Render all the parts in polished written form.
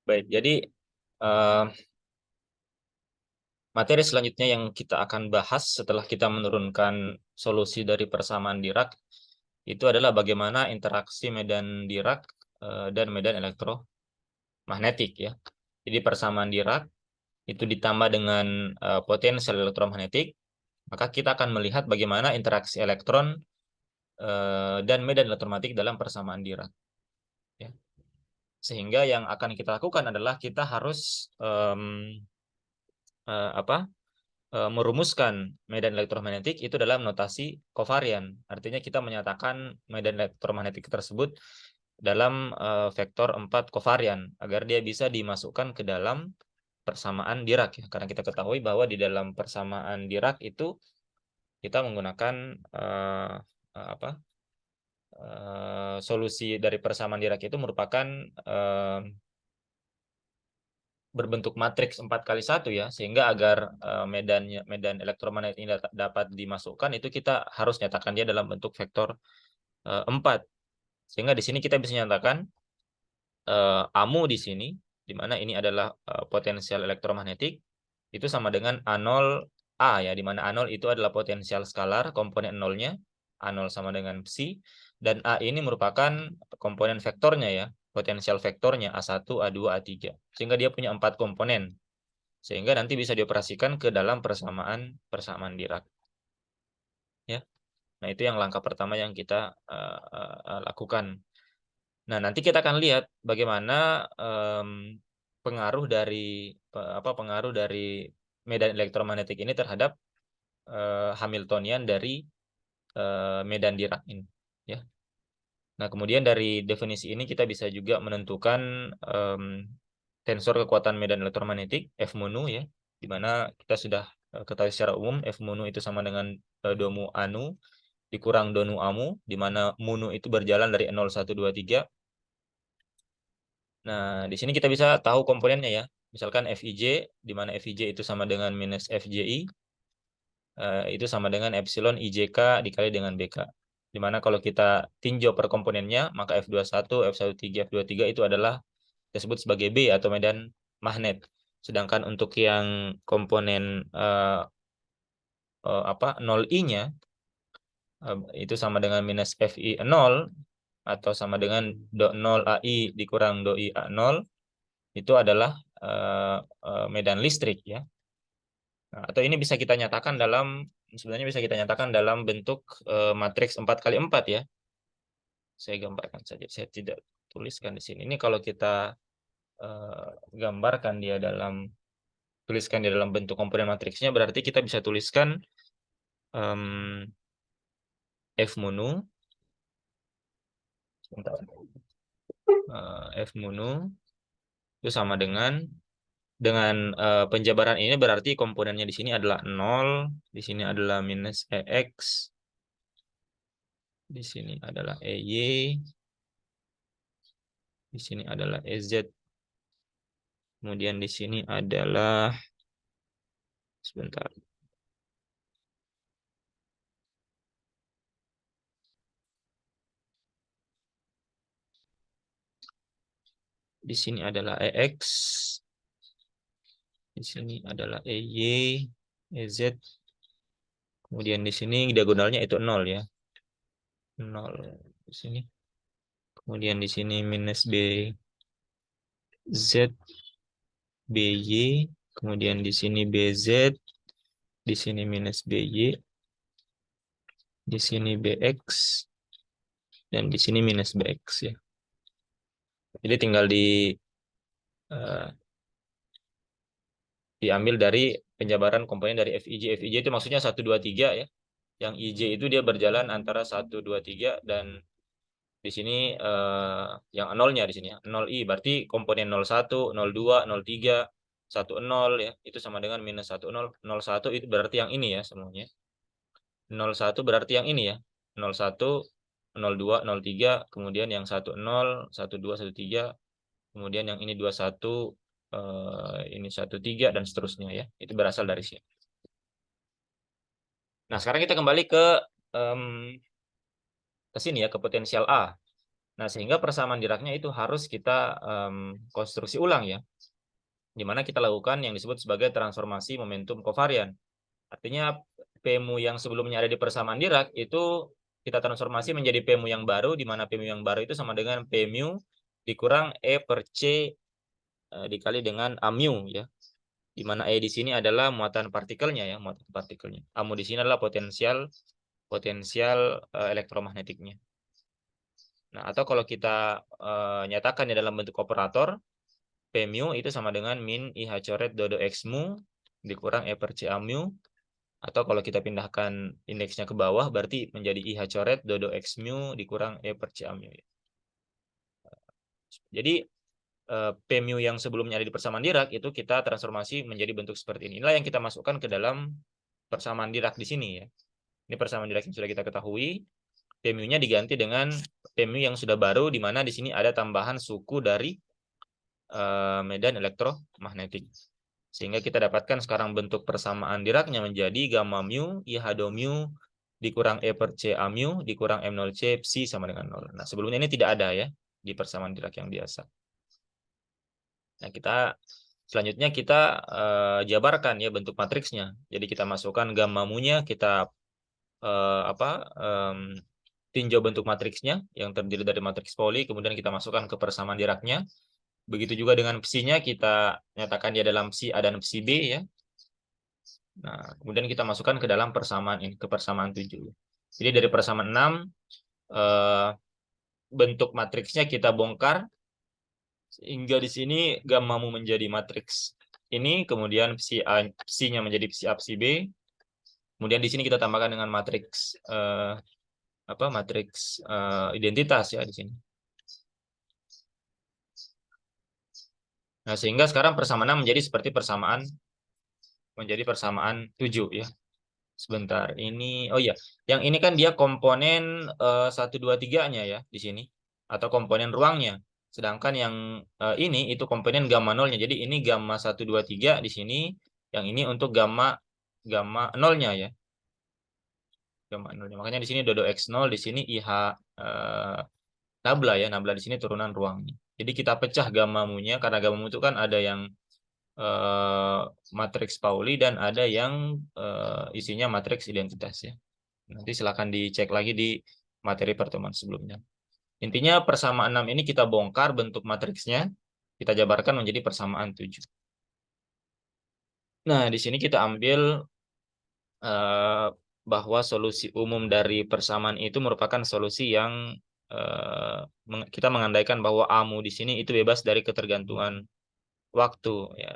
Baik, jadi eh, materi selanjutnya yang kita akan bahas setelah kita menurunkan solusi dari persamaan Dirac itu adalah bagaimana interaksi medan Dirac dan medan elektromagnetik ya. Jadi persamaan Dirac itu ditambah dengan potensial elektromagnetik, maka kita akan melihat bagaimana interaksi elektron dan medan elektromagnetik dalam persamaan Dirac. Ya. Sehingga yang akan kita lakukan adalah kita harus apa merumuskan medan elektromagnetik itu dalam notasi kovarian. Artinya kita menyatakan medan elektromagnetik tersebut dalam vektor 4 kovarian agar dia bisa dimasukkan ke dalam persamaan Dirac ya. Karena kita ketahui bahwa di dalam persamaan Dirac itu kita menggunakan apa solusi dari persamaan Dirac itu merupakan berbentuk matriks 4 kali 1 ya, sehingga agar medan elektromagnetik ini dapat dimasukkan itu kita harus nyatakan dia dalam bentuk vektor 4. Sehingga di sini kita bisa nyatakan AMU di sini, di mana ini adalah potensial elektromagnetik, itu sama dengan A0 A ya, di mana A0 itu adalah potensial skalar, komponen nolnya, A0 sama dengan psi, dan A ini merupakan komponen vektornya ya, potensial vektornya A1, A2, A3. Sehingga dia punya 4 komponen. Sehingga nanti bisa dioperasikan ke dalam persamaan Dirac. Ya. Nah, itu yang langkah pertama yang kita lakukan. Nah, nanti kita akan lihat bagaimana pengaruh dari pengaruh dari medan elektromagnetik ini terhadap Hamiltonian dari medan Dirac ini, ya. Nah, kemudian dari definisi ini kita bisa juga menentukan tensor kekuatan medan elektromagnetik F mu ya, di mana kita sudah ketahui secara umum F mu itu sama dengan domu anu dikurang donu amu, di mana mu itu berjalan dari 0, 1, 2, 3. Nah, di sini kita bisa tahu komponennya ya. Misalkan Fij, di mana Fij itu sama dengan minus Fji, itu sama dengan epsilon IJK dikali dengan BK. Di mana kalau kita tinjau per komponennya, maka F21, F13, F23 itu adalah disebut sebagai B atau medan magnet. Sedangkan untuk yang komponen 0I-nya itu sama dengan minus Fi0 atau sama dengan do 0 AI dikurang doi A0 itu adalah medan listrik ya. Nah, atau ini bisa kita nyatakan sebenarnya bisa kita nyatakan dalam bentuk matriks 4 kali 4 ya. Saya gambarkan saja. Saya tidak tuliskan di sini. Ini kalau kita eh, gambarkan dia tuliskan dia dalam bentuk komponen matriksnya, berarti kita bisa tuliskan em, F munu, sebentar. F munu itu sama dengan penjabaran ini berarti komponennya di sini adalah 0, di sini adalah minus EX, di sini adalah EY, di sini adalah EZ, kemudian di sini adalah sebentar. Di sini adalah EX, di sini adalah EY, EZ, kemudian di sini diagonalnya itu 0 ya. 0 di sini. Kemudian di sini minus BZ, BY, kemudian di sini BZ, di sini minus BY, di sini BX, dan di sini minus BX ya. Jadi tinggal eh, diambil dari penjabaran komponen dari Fij. Fij itu maksudnya 1, 2, 3 ya. Yang IJ itu dia berjalan antara 1, 2, 3 dan di sini yang nolnya di sini ya. 0i berarti komponen 01, 02, 03, 10 ya. Itu sama dengan minus 10. 01 itu berarti yang ini ya semuanya. 01 berarti yang ini ya. 01, 02, 03, kemudian yang 10, 12, 13, kemudian yang ini 21, ini 13 dan seterusnya ya. Itu berasal dari sini. Nah, sekarang kita kembali ke sini ya, ke potensial A. Nah, sehingga persamaan Diracnya itu harus kita konstruksi ulang ya, di mana kita lakukan yang disebut sebagai transformasi momentum kovarian. Artinya P-mu yang sebelumnya ada di persamaan Dirac itu kita transformasi menjadi P-mu yang baru, di mana P-mu yang baru itu sama dengan P-mu dikurang E per C dikali dengan A-mu ya. Di mana E di sini adalah muatan partikelnya ya, muatan partikelnya. A-mu di sini adalah potensial elektromagnetiknya. Nah, atau kalau kita nyatakan dalam bentuk operator, P-mu itu sama dengan min IH coret dodo X-mu dikurang E per C A-mu. Atau kalau kita pindahkan indeksnya ke bawah, berarti menjadi IH coret dodo X-mu dikurang E per C A-mu. Jadi, P-mu yang sebelumnya ada di persamaan Dirac, itu kita transformasi menjadi bentuk seperti ini. Inilah yang kita masukkan ke dalam persamaan Dirac di sini ya. Ini persamaan Dirac yang sudah kita ketahui. P-mu-nya diganti dengan P-mu yang sudah baru, di mana di sini ada tambahan suku dari medan elektromagnetik. Sehingga kita dapatkan sekarang bentuk persamaan Diracnya menjadi gamma mu IH do mu dikurang E per C A mu dikurang M0C psi sama dengan 0. Nah, sebelumnya ini tidak ada ya di persamaan Dirac yang biasa. Nah, selanjutnya kita jabarkan ya bentuk matriksnya. Jadi kita masukkan gamma mu-nya, kita tinjau bentuk matriksnya yang terdiri dari matriks Pauli, kemudian kita masukkan ke persamaan Diracnya. Begitu juga dengan psi-nya, kita nyatakan dia dalam psi A dan psi B ya. Nah, kemudian kita masukkan ke dalam persamaan ini, ke persamaan 7. Jadi dari persamaan 6 bentuk matriksnya kita bongkar sehingga di sini gamma mu menjadi matriks ini, kemudian psi-nya menjadi psi A psi B. Kemudian di sini kita tambahkan dengan matriks matriks identitas ya di sini. Nah, sehingga sekarang persamaan 6 menjadi seperti persamaan 7 ya. Sebentar, ini oh iya, yang ini kan dia komponen 1 2 3-nya ya di sini atau komponen ruangnya. Sedangkan yang ini itu komponen gamma nolnya. Jadi ini gamma 1 2 3 di sini, yang ini untuk gamma nolnya ya. Gamma nolnya. Makanya di sini dodo X0, di sini IH nabla ya, nabla di sini turunan ruangnya. Jadi kita pecah gamma mu-nya karena gamma mu itu kan ada yang matriks Pauli dan ada yang isinya matriks identitas ya. Nanti silakan dicek lagi di materi pertemuan sebelumnya. Intinya persamaan 6 ini kita bongkar bentuk matriksnya, kita jabarkan menjadi persamaan 7. Nah, di sini kita ambil bahwa solusi umum dari persamaan itu merupakan solusi yang kita mengandaikan bahwa A-mu di sini itu bebas dari ketergantungan waktu ya.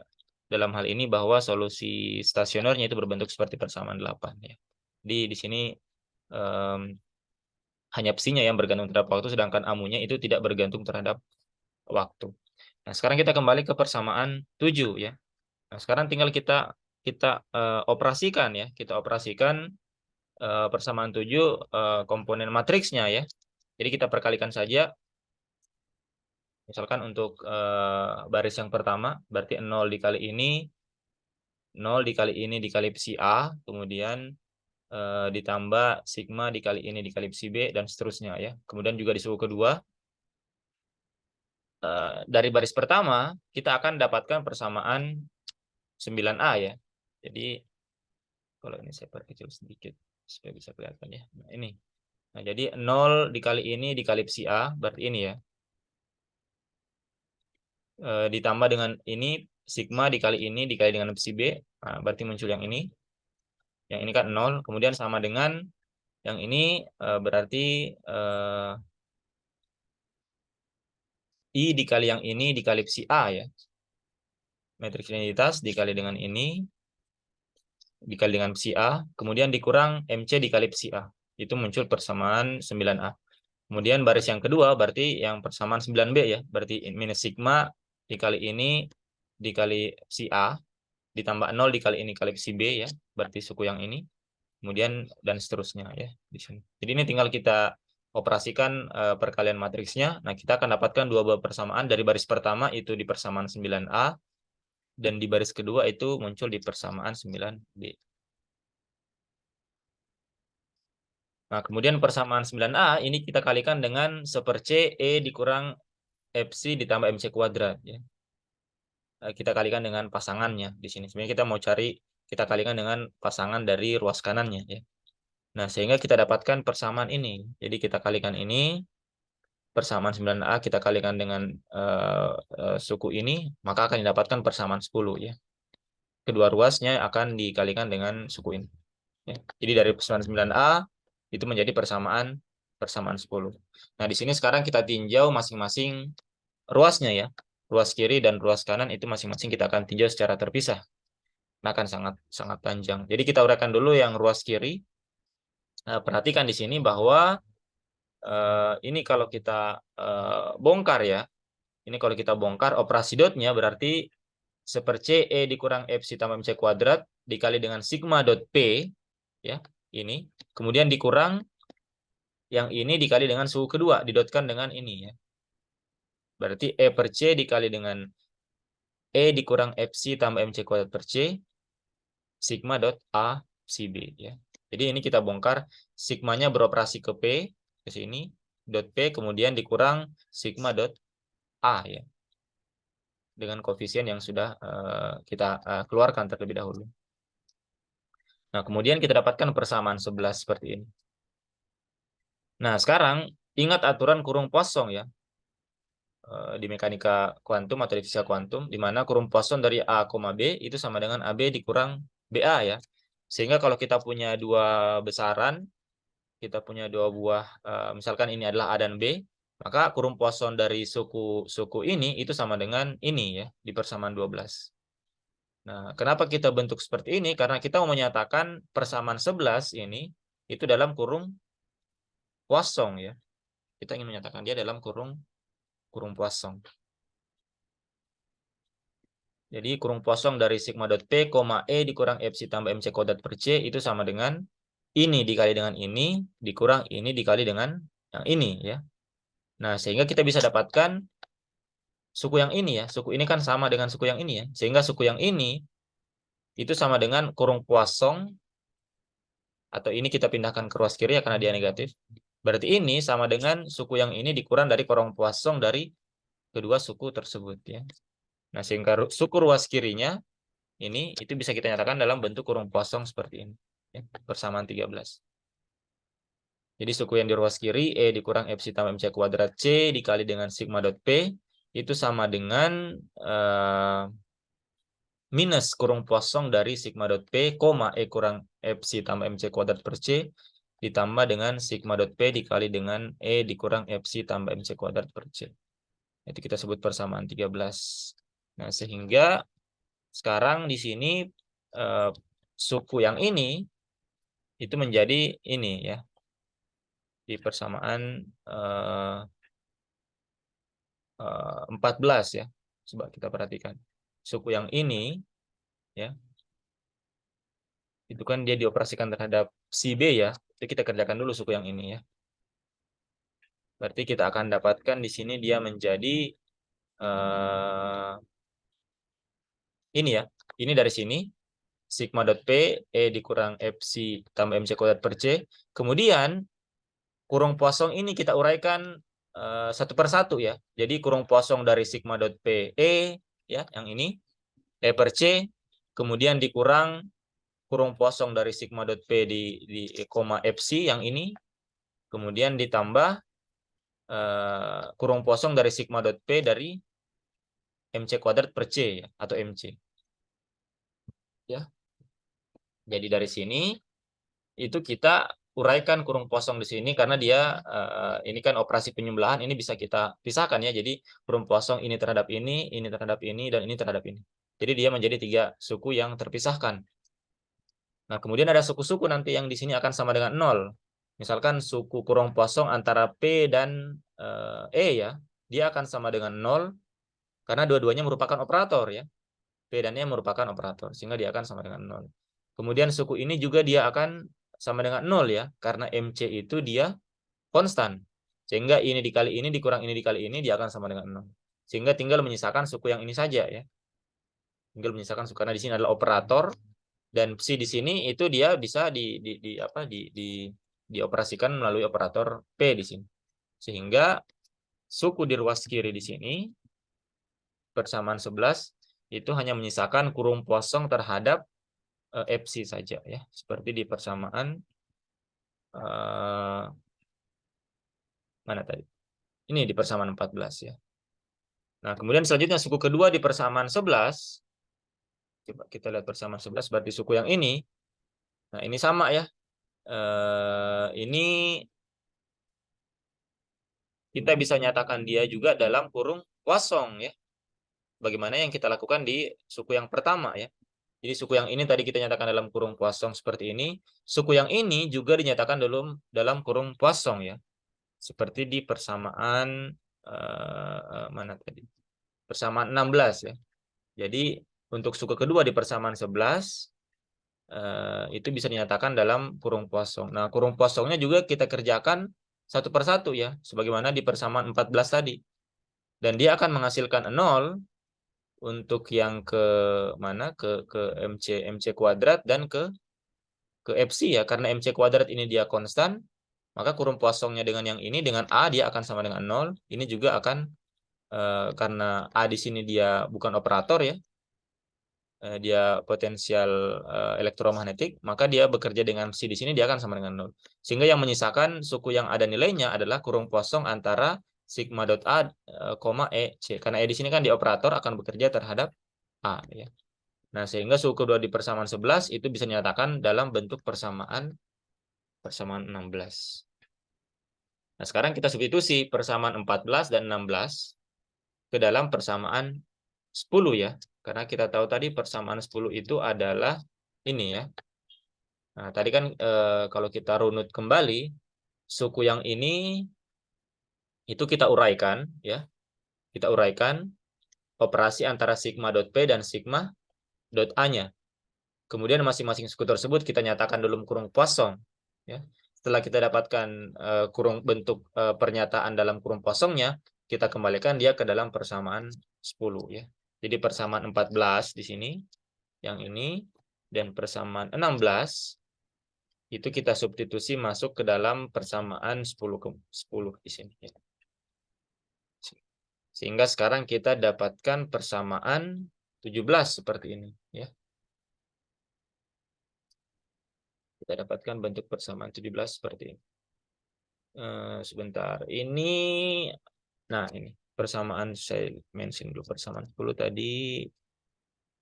Dalam hal ini bahwa solusi stasionernya itu berbentuk seperti persamaan 8 ya. Di sini hanya psinya yang bergantung terhadap waktu, sedangkan amunya itu tidak bergantung terhadap waktu. Nah, sekarang kita kembali ke persamaan 7 ya. Nah, sekarang tinggal kita operasikan ya. Kita operasikan persamaan 7 komponen matriksnya ya. Jadi kita perkalikan saja. Misalkan untuk baris yang pertama, berarti 0 dikali ini, 0 dikali ini dikali psi A, kemudian ditambah sigma dikali ini dikali psi B, dan seterusnya ya. Kemudian juga di suku kedua, dari baris pertama, kita akan dapatkan persamaan 9A ya. Jadi, kalau ini saya perkecil sedikit, supaya bisa kelihatan ya. Nah, ini. Nah, jadi 0 dikali ini dikali psi A, berarti ini ya. Ditambah dengan ini sigma dikali ini dikali dengan psi B, nah, berarti muncul yang ini. Yang ini kan 0, kemudian sama dengan yang ini berarti I dikali yang ini dikali psi A ya. Matriks identitas dikali dengan ini dikali dengan psi A, kemudian dikurang MC dikali psi A. Itu muncul persamaan 9A. Kemudian baris yang kedua berarti yang persamaan 9B ya, berarti minus sigma dikali ini dikali psi A ditambah 0 dikali ini kali psi B ya, berarti suku yang ini. Kemudian dan seterusnya ya di sini. Jadi ini tinggal kita operasikan perkalian matriksnya. Nah, kita akan dapatkan dua buah persamaan. Dari baris pertama itu di persamaan 9A, dan di baris kedua itu muncul di persamaan 9B. Nah, kemudian persamaan 9A ini kita kalikan dengan 1/C E dikurang FC ditambah MC kuadrat. Ya. Kita kalikan dengan pasangannya di sini. Sebenarnya kita mau cari, kita kalikan dengan pasangan dari ruas kanannya. Ya. Nah, sehingga kita dapatkan persamaan ini. Jadi kita kalikan ini, persamaan 9A kita kalikan dengan suku ini, maka akan didapatkan persamaan 10. Ya. Kedua ruasnya akan dikalikan dengan suku ini. Ya. Jadi dari persamaan 9A itu menjadi persamaan 10. Nah, di sini sekarang kita tinjau masing-masing ruasnya ya. Ruas kiri dan ruas kanan itu masing-masing kita akan tinjau secara terpisah. Nah, akan sangat sangat panjang. Jadi kita uraikan dulu yang ruas kiri. Perhatikan di sini bahwa ini kalau kita bongkar ya. Ini kalau kita bongkar operasi dotnya berarti 1/C E dikurang FC tambah MC kuadrat dikali dengan sigma dot P ya, ini. Kemudian dikurang yang ini dikali dengan suku kedua, didotkan dengan ini ya. Berarti E/C dikali dengan E dikurang FC tambah MC kuadrat per C, sigma dot A si B. Ya. Jadi ini kita bongkar, sigmanya beroperasi ke P, ke sini, dot P, kemudian dikurang sigma dot A. Ya. Dengan koefisien yang sudah kita keluarkan terlebih dahulu. Nah, kemudian kita dapatkan persamaan 11 seperti ini. Nah, sekarang ingat aturan kurung kosong ya. Di mekanika kuantum atau di fisika kuantum, di mana kurung Poisson dari A, B itu sama dengan AB dikurang BA ya. Sehingga kalau kita punya dua besaran, kita punya dua buah, misalkan ini adalah A dan B, maka kurung Poisson dari suku ini itu sama dengan ini ya, di persamaan 12. Nah, kenapa kita bentuk seperti ini? Karena kita mau menyatakan persamaan 11 ini itu dalam kurung kosong ya. Kita ingin menyatakan dia dalam kurung Poisson. Jadi kurung kosong dari sigma dot P, E dikurang Fc tambah MC kuadrat per C itu sama dengan ini dikali dengan ini, dikurang ini dikali dengan yang ini ya. Nah, sehingga kita bisa dapatkan suku yang ini ya. Suku ini kan sama dengan suku yang ini ya. Sehingga suku yang ini itu sama dengan kurung kosong, atau ini kita pindahkan ke ruas kiri ya karena dia negatif. Berarti ini sama dengan suku yang ini dikurang dari kurung kosong dari kedua suku tersebut ya. Nah, sehingga suku ruas kirinya ini itu bisa kita nyatakan dalam bentuk kurung kosong seperti ini ya, persamaan 13. Jadi suku yang di ruas kiri E dikurang Fc tambah MC kuadrat C dikali dengan sigma dot P itu sama dengan minus kurung kosong dari sigma dot P, E kurang Fc tambah MC kuadrat per C ditambah dengan sigma dot P dikali dengan E dikurang Fc tambah MC kuadrat per C. Itu kita sebut persamaan 13. Nah, sehingga sekarang di sini suku yang ini itu menjadi ini ya. Di persamaan 14 ya. Coba kita perhatikan. Suku yang ini ya. Itu kan dia dioperasikan terhadap si B ya. Jadi kita kerjakan dulu suku yang ini ya. Berarti kita akan dapatkan di sini dia menjadi ini ya. Ini dari sini sigma dot P E dikurang Fc tambah MC kuadrat per C. Kemudian kurung kosong ini kita uraikan satu per satu ya. Jadi kurung kosong dari sigma dot P E ya, yang ini E per C, kemudian dikurang kurung kosong dari sigma dot P di koma Fc yang ini, kemudian ditambah kurung kosong dari sigma dot P dari MC kuadrat per C ya, atau MC. Ya. Jadi dari sini itu kita uraikan kurung kosong di sini karena dia ini kan operasi penyembelahan, ini bisa kita pisahkan ya. Jadi kurung kosong ini terhadap ini terhadap ini, dan ini terhadap ini. Jadi dia menjadi 3 suku yang terpisahkan. Nah, kemudian ada suku-suku nanti yang di sini akan sama dengan 0. Misalkan suku kurung kosong antara P dan E ya, dia akan sama dengan 0 karena dua-duanya merupakan operator ya. P dan E merupakan operator, sehingga dia akan sama dengan 0. Kemudian suku ini juga dia akan sama dengan 0 ya, karena MC itu dia konstan. Sehingga ini dikali ini dikurang ini dikali ini, dia akan sama dengan 0. Sehingga tinggal menyisakan suku yang ini saja ya. Tinggal menyisakan suku, karena di sini adalah operator, dan psi di sini itu dia bisa dioperasikan melalui operator P di sini. Sehingga suku di ruas kiri di sini persamaan 11 itu hanya menyisakan kurung kosong terhadap FC saja ya, seperti di persamaan mana tadi? Ini di persamaan 14 ya. Nah, kemudian selanjutnya suku kedua di persamaan 11. Coba kita lihat persamaan 11 berarti suku yang ini. Nah, ini sama ya. Ini kita bisa nyatakan dia juga dalam kurung kosong ya. Bagaimana yang kita lakukan di suku yang pertama ya. Jadi suku yang ini tadi kita nyatakan dalam kurung kosong seperti ini. Suku yang ini juga dinyatakan dalam kurung kosong ya. Seperti di persamaan mana tadi? Persamaan 16 ya. Jadi untuk suku kedua di persamaan 11 itu bisa dinyatakan dalam kurung kosong. Nah, kurung kosongnya juga kita kerjakan satu persatu ya, sebagaimana di persamaan 14 tadi. Dan dia akan menghasilkan 0 untuk yang ke mana? Ke MC kuadrat dan ke FC ya. Karena MC kuadrat ini dia konstan, maka kurung kosongnya dengan yang ini dengan A dia akan sama dengan 0. Ini juga akan karena A di sini dia bukan operator ya, dia potensial elektromagnetik, maka dia bekerja dengan psi di sini dia akan sama dengan 0. Sehingga yang menyisakan suku yang ada nilainya adalah kurung kosong antara sigma dot A, E, C. Karena E di sini kan di operator akan bekerja terhadap A. Ya. Nah, sehingga suku kedua di persamaan 11 itu bisa dinyatakan dalam bentuk persamaan 16. Nah, sekarang kita substitusi persamaan 14 dan 16 ke dalam persamaan 10 ya. Karena kita tahu tadi persamaan 10 itu adalah ini ya. Nah, tadi kan kalau kita runut kembali, suku yang ini itu kita uraikan ya. Kita uraikan operasi antara sigma dot P dan sigma dot A-nya. Kemudian masing-masing suku tersebut kita nyatakan dalam kurung kosong ya. Setelah kita dapatkan kurung bentuk pernyataan dalam kurung kosongnya, kita kembalikan dia ke dalam persamaan 10 ya. Jadi persamaan 14 di sini yang ini dan persamaan 16 itu kita substitusi masuk ke dalam persamaan 10 ke 10 di sini ya. Sehingga sekarang kita dapatkan persamaan 17 seperti ini ya. Kita dapatkan bentuk persamaan 17 seperti ini. Sebentar. Nah ini persamaan saya mention dulu persamaan 10 tadi.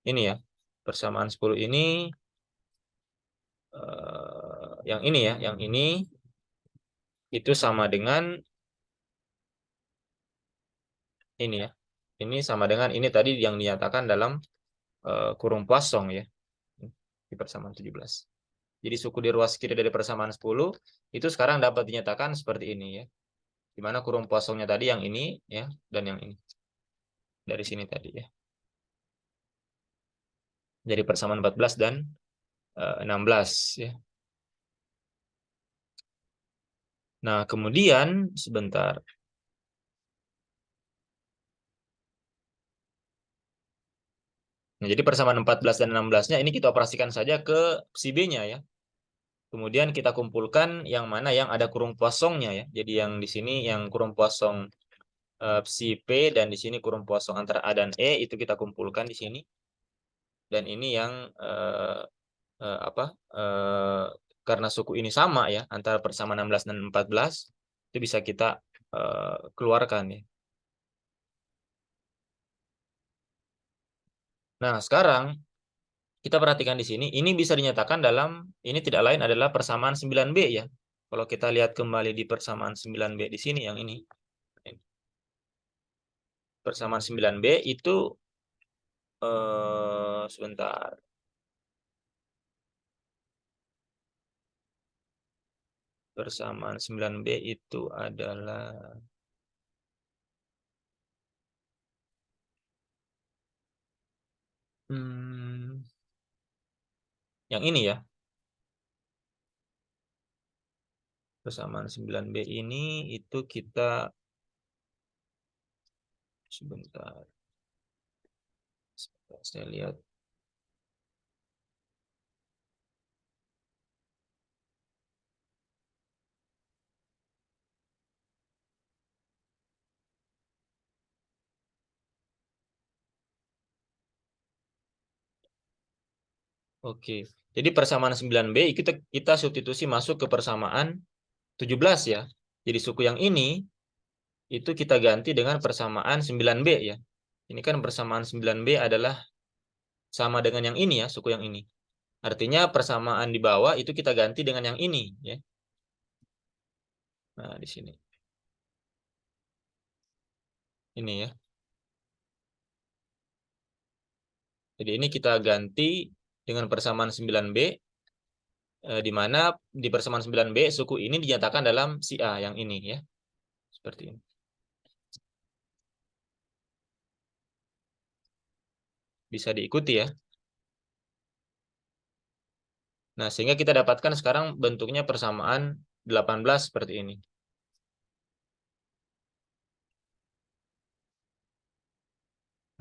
Ini ya. Persamaan 10 ini yang ini ya, yang ini itu sama dengan ini ya. Ini sama dengan ini tadi yang dinyatakan dalam kurung kosong ya. Di persamaan 17. Jadi suku di ruas kiri dari persamaan 10 itu sekarang dapat dinyatakan seperti ini ya. Di mana kurung kosongnya tadi yang ini ya dan yang ini. Dari sini tadi ya. Jadi persamaan 14 dan 16 ya. Nah, kemudian sebentar. Nah, jadi persamaan 14 dan 16-nya ini kita operasikan saja ke psi B-nya ya. Kemudian kita kumpulkan yang mana yang ada kurung kosongnya ya. Jadi yang di sini yang kurung kosong psi P dan di sini kurung kosong antara A dan E itu kita kumpulkan di sini. Dan ini yang apa? Karena suku ini sama ya antara persamaan 16 dan 14 itu bisa kita keluarkan ya. Nah, sekarang kita perhatikan di sini, ini bisa dinyatakan dalam, ini tidak lain adalah persamaan 9B ya. Kalau kita lihat kembali di persamaan 9B di sini yang ini. Persamaan 9B itu, sebentar. Persamaan 9B itu adalah, yang ini ya. Persamaan 9B ini itu kita, sebentar. Saya lihat. Oke. Jadi persamaan 9B kita substitusi masuk ke persamaan 17 ya. Jadi suku yang ini itu kita ganti dengan persamaan 9B ya. Ini kan persamaan 9B adalah sama dengan yang ini ya, suku yang ini. Artinya persamaan di bawah itu kita ganti dengan yang ini ya. Nah, di sini. Ini ya. Jadi ini kita ganti dengan persamaan 9B di mana di persamaan 9B suku ini dinyatakan dalam si A yang ini ya. Seperti ini. Bisa diikuti ya. Nah, sehingga kita dapatkan sekarang bentuknya persamaan 18 seperti ini.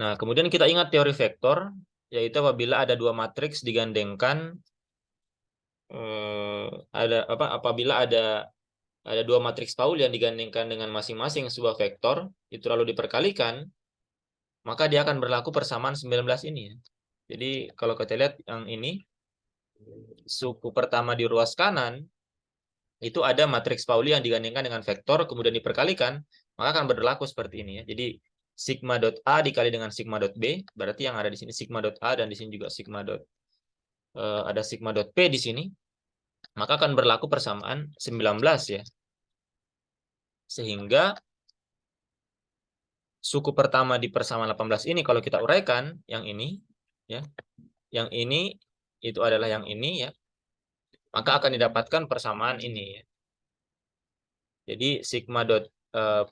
Nah, kemudian kita ingat teori vektor, yaitu apabila ada dua matriks digandengkan, apabila ada dua matriks Pauli yang digandengkan dengan masing-masing sebuah vektor, itu lalu diperkalikan, maka dia akan berlaku persamaan 19 ini ya. Jadi kalau kita lihat yang ini, suku pertama di ruas kanan, itu ada matriks Pauli yang digandengkan dengan vektor, kemudian diperkalikan, maka akan berlaku seperti ini ya. Jadi sigma dot A dikali dengan sigma dot B, berarti yang ada di sini sigma dot A dan di sini juga ada sigma dot P di sini, maka akan berlaku persamaan 19 ya. Sehingga suku pertama di persamaan 18 ini kalau kita uraikan yang ini ya, yang ini itu adalah yang ini ya, maka akan didapatkan persamaan ini ya. Jadi sigma dot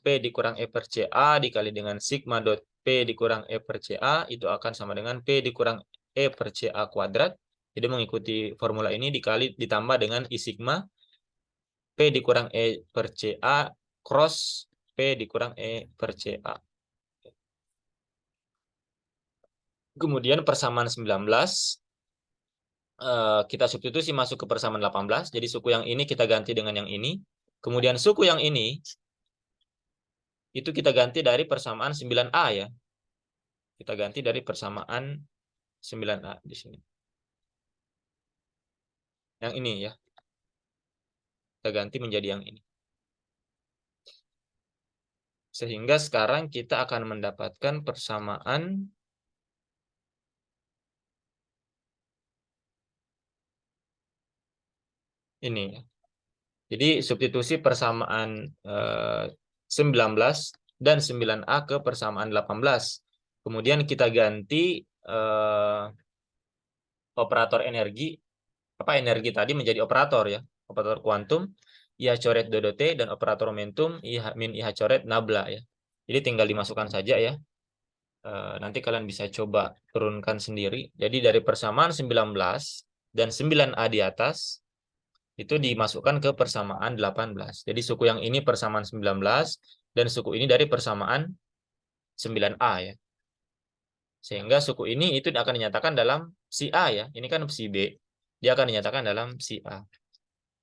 P dikurang E per CA dikali dengan sigma dot P dikurang E per CA itu akan sama dengan P dikurang E per CA kuadrat. Jadi mengikuti formula ini dikali ditambah dengan I sigma P dikurang E per CA cross P dikurang E per CA. Kemudian persamaan 19 kita substitusi masuk ke persamaan 18. Jadi suku yang ini kita ganti dengan yang ini. Kemudian suku yang ini itu kita ganti dari persamaan 9A ya. Kita ganti dari persamaan 9A di sini. Yang ini ya. Kita ganti menjadi yang ini. Sehingga sekarang kita akan mendapatkan persamaan ini ya. Jadi substitusi persamaan 19 dan 9A ke persamaan 18. Kemudian kita ganti operator energi tadi menjadi operator ya, operator kuantum IH coret dodo T dan operator momentum IH min IH coret nabla ya. Jadi tinggal dimasukkan saja ya. Nanti kalian bisa coba turunkan sendiri. Jadi dari persamaan 19 dan 9A di atas itu dimasukkan ke persamaan 18. Jadi suku yang ini persamaan 19 dan suku ini dari persamaan 9A ya. Sehingga suku ini itu akan dinyatakan dalam si A ya. Ini kan si B. Dia akan dinyatakan dalam si A.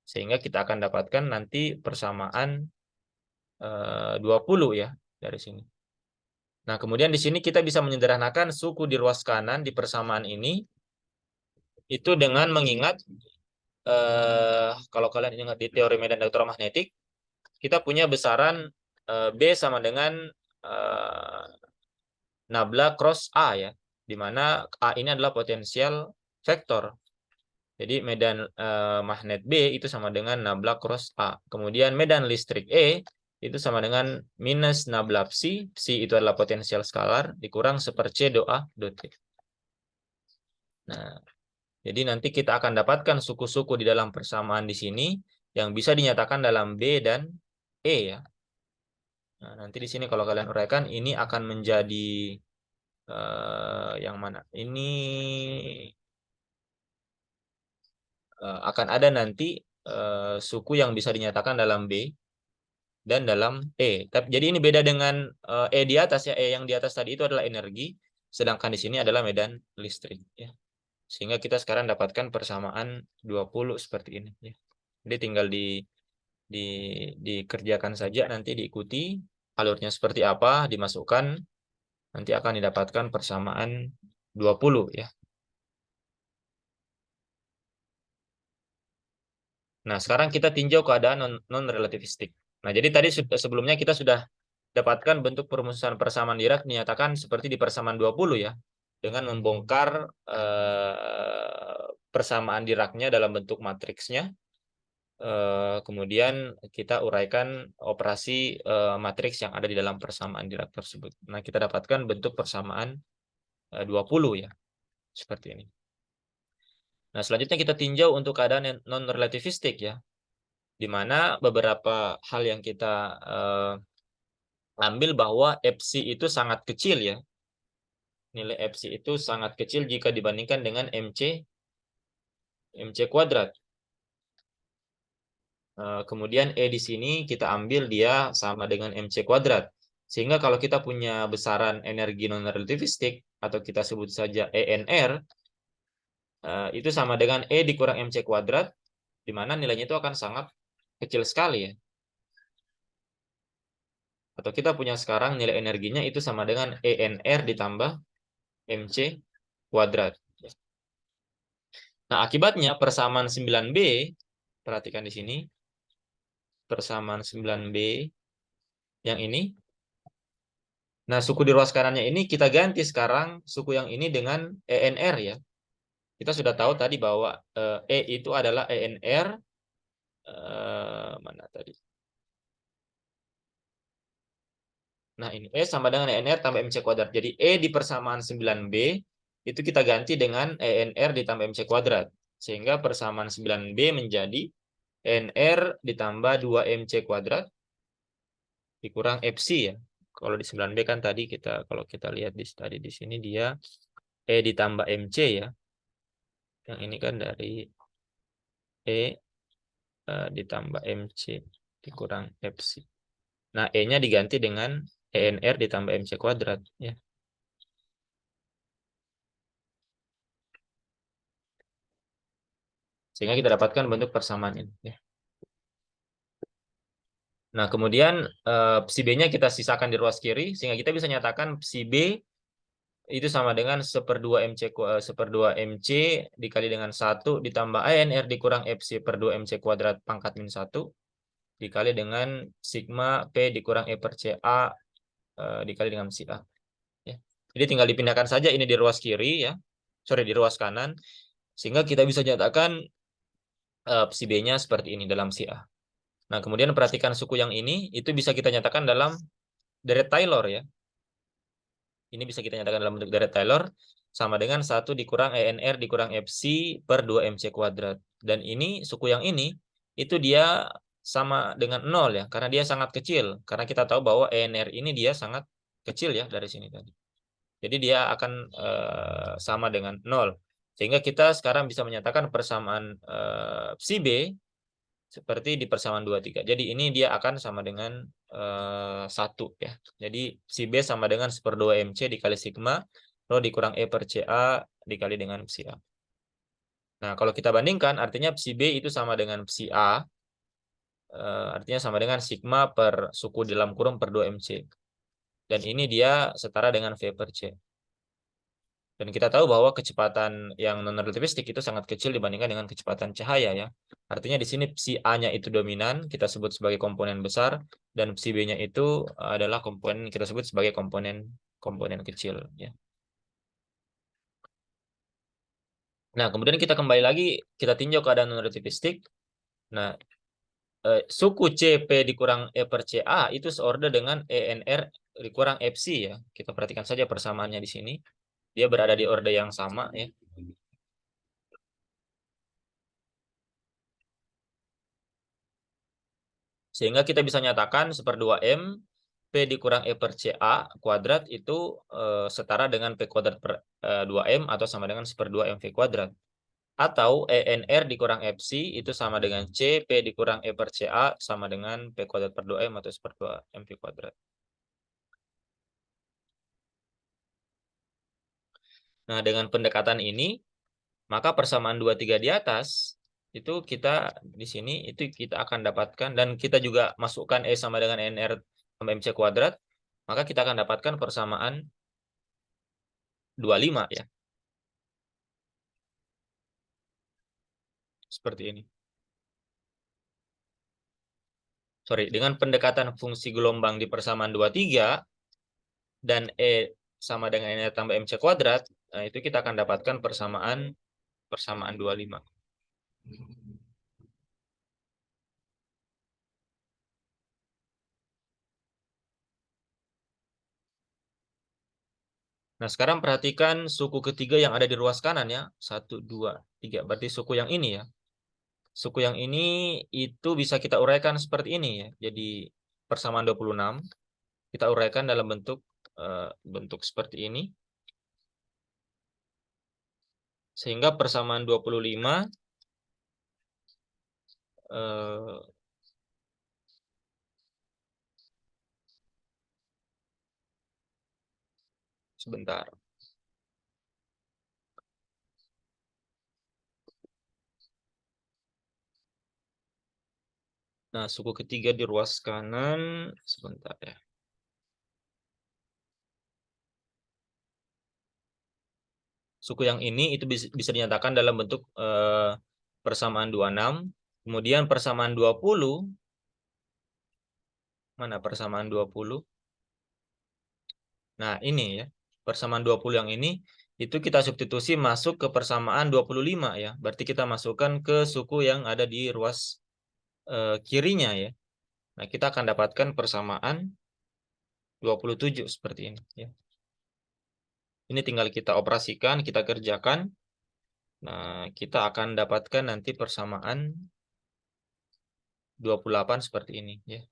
Sehingga kita akan dapatkan nanti persamaan 20 ya dari sini. Nah, kemudian di sini kita bisa menyederhanakan suku di ruas kanan di persamaan ini itu dengan mengingat kalau kalian ingat di teori medan elektromagnetik, kita punya besaran B sama dengan nabla cross A ya, di mana A ini adalah potensial vektor. Jadi medan magnet B itu sama dengan nabla cross A. Kemudian medan listrik E itu sama dengan minus nabla psi. Psi itu adalah potensial skalar dikurang seper C do A do T. Nah, jadi nanti kita akan dapatkan suku-suku di dalam persamaan di sini yang bisa dinyatakan dalam B dan E ya. Nah, nanti di sini kalau kalian uraikan ini akan menjadi yang mana? Ini akan ada nanti suku yang bisa dinyatakan dalam B dan dalam E. Jadi ini beda dengan E di atas ya. E yang di atas tadi itu adalah energi, sedangkan di sini adalah medan listrik ya. Sehingga kita sekarang dapatkan persamaan 20 seperti ini ya. Jadi tinggal dikerjakan saja, nanti diikuti alurnya seperti apa, dimasukkan, nanti akan didapatkan persamaan 20 ya. Nah, sekarang kita tinjau keadaan non-relativistik. Nah, jadi tadi sebelumnya kita sudah dapatkan bentuk perumusan persamaan Dirac dinyatakan seperti di persamaan 20 ya, dengan membongkar persamaan Diracnya dalam bentuk matriksnya. Kemudian kita uraikan operasi matriks yang ada di dalam persamaan Dirac tersebut. Nah, kita dapatkan bentuk persamaan 20 ya, seperti ini. Nah, selanjutnya kita tinjau untuk keadaan non-relativistik ya, di mana beberapa hal yang kita ambil bahwa Fc itu sangat kecil ya. Nilai Fc itu sangat kecil jika dibandingkan dengan mc kuadrat. Kemudian E di sini kita ambil dia sama dengan mc kuadrat. Sehingga kalau kita punya besaran energi non-relativistik atau kita sebut saja ENR, itu sama dengan E dikurang mc kuadrat, di mana nilainya itu akan sangat kecil sekali ya. Atau kita punya sekarang nilai energinya itu sama dengan ENR ditambah mc kuadrat. Nah, akibatnya persamaan 9B, perhatikan di sini, persamaan 9B yang ini. Nah, suku di ruas kanannya ini kita ganti sekarang suku yang ini dengan ENR ya. Kita sudah tahu tadi bahwa E itu adalah ENR, mana tadi? Nah, ini E sama dengan ENR tambah MC kuadrat. Jadi E di persamaan 9B itu kita ganti dengan ENR ditambah MC kuadrat. Sehingga persamaan 9B menjadi ENR ditambah 2MC kuadrat dikurang Fc ya. Kalau di 9B kan tadi kalau kita lihat tadi di sini dia E ditambah MC ya. Yang ini kan dari E ditambah MC dikurang Fc. Nah, E-nya diganti dengan ENR ditambah MC kuadrat ya. Sehingga kita dapatkan bentuk persamaan ini ya. Nah, kemudian psi B-nya kita sisakan di ruas kiri sehingga kita bisa nyatakan psi B itu sama dengan 1/2 MC dikali dengan 1 ditambah ENR dikurang Fc per 2 MC kuadrat pangkat min 1 dikali dengan sigma P dikurang E per CA dikali dengan psi A. Ya. Jadi tinggal dipindahkan saja ini di ruas kiri ya. Sorry, di ruas kanan. Sehingga kita bisa nyatakan psi B-nya seperti ini dalam psi A. Nah, kemudian perhatikan suku yang ini, itu bisa kita nyatakan dalam deret Taylor ya. Ini bisa kita nyatakan dalam bentuk deret Taylor sama dengan 1 dikurang ENR dikurang Fc per 2 MC kuadrat. Dan ini, suku yang ini, itu dia sama dengan 0 ya, karena dia sangat kecil. Karena kita tahu bahwa ENR ini dia sangat kecil ya dari sini tadi. Jadi dia akan sama dengan 0. Sehingga kita sekarang bisa menyatakan persamaan psi B seperti di persamaan 23. Jadi ini dia akan sama dengan 1 ya. Jadi psi B sama dengan 1/2 MC dikali sigma rho dikurang E per CA dikali dengan psi A. Nah, kalau kita bandingkan artinya psi B itu sama dengan psi A, artinya sama dengan sigma per suku dalam kurung per 2 MC. Dan ini dia setara dengan V per C. Dan kita tahu bahwa kecepatan yang non-relativistik itu sangat kecil dibandingkan dengan kecepatan cahaya ya. Artinya di sini psi A-nya itu dominan, kita sebut sebagai komponen besar, dan psi B-nya itu adalah komponen kita sebut sebagai komponen kecil ya. Nah, kemudian kita kembali lagi kita tinjau keadaan non-relativistik. Nah, suku CP dikurang E per CA itu seorder dengan ENR dikurang Fc ya. Kita perhatikan saja persamaannya di sini. Dia berada di order yang sama ya. Sehingga kita bisa nyatakan 1/2M P dikurang E per CA kuadrat itu setara dengan P kuadrat per 2M atau sama dengan 1/2 MV kuadrat. Atau ENR dikurang Fc itu sama dengan C P dikurang E per CA sama dengan P kuadrat per 2M atau 1/2 MV kuadrat. Nah, dengan pendekatan ini, maka persamaan 23 di atas, itu kita di sini itu kita akan dapatkan, dan kita juga masukkan E sama dengan ENR sama MC kuadrat, maka kita akan dapatkan persamaan 25 ya. Seperti ini. dengan pendekatan fungsi gelombang di persamaan 23 dan E sama dengan N tambah MC kuadrat, nah itu kita akan dapatkan persamaan 25. Nah, sekarang perhatikan suku ketiga yang ada di ruas kanan ya. 1, 2, 3. Berarti suku yang ini ya. Suku yang ini itu bisa kita uraikan seperti ini ya. Jadi persamaan 26 kita uraikan dalam bentuk seperti ini. Sehingga persamaan 25 sebentar. Nah, suku ketiga di ruas kanan sebentar ya. Suku yang ini itu bisa dinyatakan dalam bentuk persamaan 26. Kemudian persamaan 20. Mana persamaan 20? Nah, ini ya. Persamaan 20 yang ini itu kita substitusi masuk ke persamaan 25 ya. Berarti kita masukkan ke suku yang ada di ruas kirinya ya. Nah, kita akan dapatkan persamaan 27 seperti ini ya. Ini tinggal kita operasikan, kita kerjakan. Nah, kita akan dapatkan nanti persamaan 28 seperti ini ya.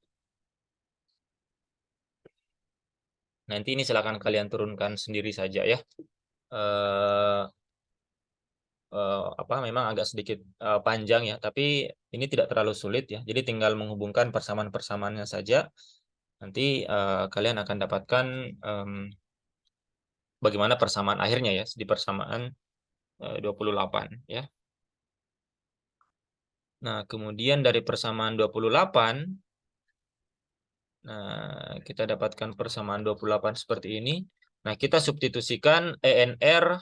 Nanti ini silakan kalian turunkan sendiri saja ya. Memang agak sedikit panjang ya, tapi ini tidak terlalu sulit ya. Jadi tinggal menghubungkan persamaan-persamaannya saja. Nanti kalian akan dapatkan bagaimana persamaan akhirnya ya di persamaan 28 ya. Nah, kemudian dari persamaan 28, nah kita dapatkan persamaan 28 seperti ini. Nah, kita substitusikan ENR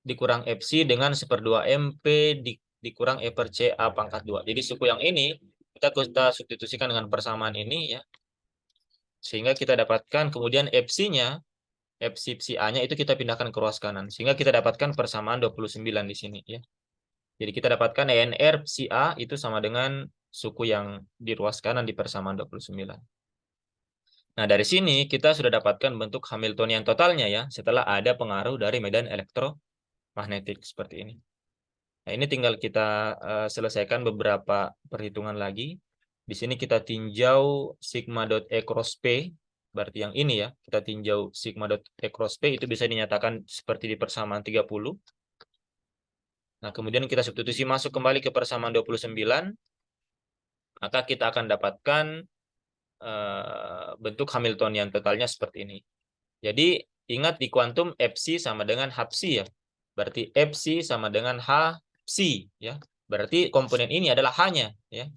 dikurang FC dengan 1/2 MP dikurang E per C A pangkat 2. Jadi suku yang ini kita substitusikan dengan persamaan ini ya. Sehingga kita dapatkan kemudian FC-nya, FC psi A-nya itu kita pindahkan ke ruas kanan. Sehingga kita dapatkan persamaan 29 di sini ya. Jadi kita dapatkan ENR psi A itu sama dengan suku yang di ruas kanan di persamaan 29. Nah, dari sini kita sudah dapatkan bentuk Hamiltonian totalnya ya, setelah ada pengaruh dari medan elektromagnetik seperti ini. Nah, ini tinggal kita selesaikan beberapa perhitungan lagi. Di sini kita tinjau sigma dot E cross P, berarti yang ini ya, kita tinjau sigma dot E cross P itu bisa dinyatakan seperti di persamaan 30. Nah, kemudian kita substitusi masuk kembali ke persamaan 29, maka kita akan dapatkan bentuk Hamiltonian totalnya seperti ini. Jadi, ingat di kuantum Fc sama dengan Hpsi ya. Berarti Fc sama dengan Hpsi ya. Berarti komponen ini adalah H-nya ya.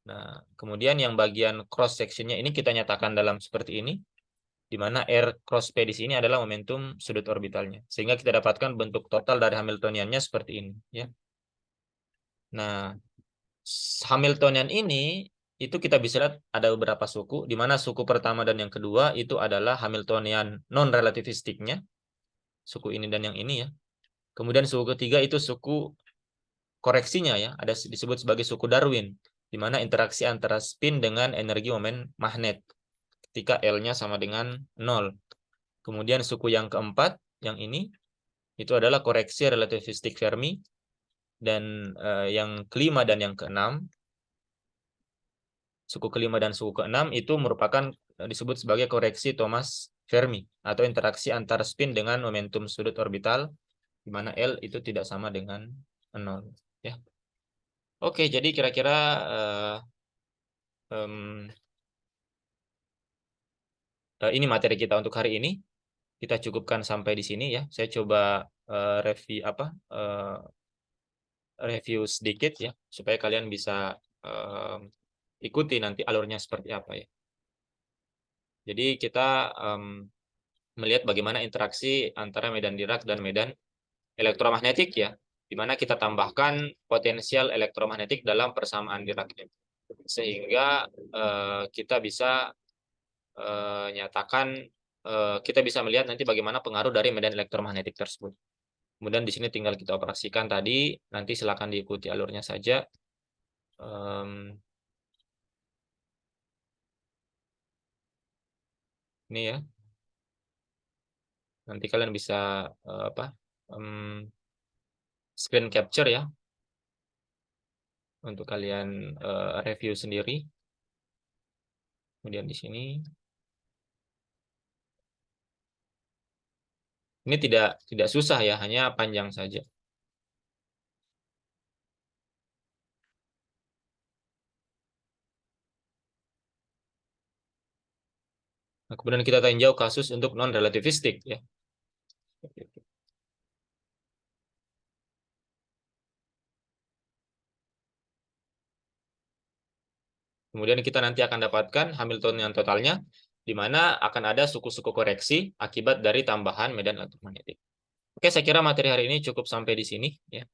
Nah, kemudian yang bagian cross sectionnya ini kita nyatakan dalam seperti ini, di mana R cross P di sini adalah momentum sudut orbitalnya. Sehingga kita dapatkan bentuk total dari Hamiltoniannya seperti ini ya. Nah, Hamiltonian ini itu kita bisa lihat ada beberapa suku, di mana suku pertama dan yang kedua itu adalah Hamiltonian non-relativistiknya, suku ini dan yang ini ya. Kemudian suku ketiga itu suku koreksinya ya, ada disebut sebagai suku Darwin, di mana interaksi antara spin dengan energi momen magnet ketika L-nya sama dengan 0. Kemudian suku yang keempat, yang ini, itu adalah koreksi relativistik Fermi, dan yang kelima dan yang keenam, suku kelima dan suku keenam itu merupakan disebut sebagai koreksi Thomas Fermi atau interaksi antar spin dengan momentum sudut orbital di mana L itu tidak sama dengan 0 ya. Oke, jadi kira-kira ini materi kita untuk hari ini. Kita cukupkan sampai di sini ya. Saya coba review sedikit ya supaya kalian bisa ikuti nanti alurnya seperti apa ya. Jadi kita melihat bagaimana interaksi antara medan Dirac dan medan elektromagnetik ya, di mana kita tambahkan potensial elektromagnetik dalam persamaan Dirac. sehingga kita bisa nyatakan kita bisa melihat nanti bagaimana pengaruh dari medan elektromagnetik tersebut. Kemudian di sini tinggal kita operasikan tadi, nanti silakan diikuti alurnya saja. Ini ya, nanti kalian bisa screen capture ya, untuk kalian review sendiri. Kemudian di sini, ini tidak susah ya, hanya panjang saja. Nah, kemudian kita tinjau kasus untuk non-relativistik ya. Kemudian kita nanti akan dapatkan Hamiltonian totalnya, di mana akan ada suku-suku koreksi akibat dari tambahan medan elektromagnetik. Oke, saya kira materi hari ini cukup sampai di sini ya.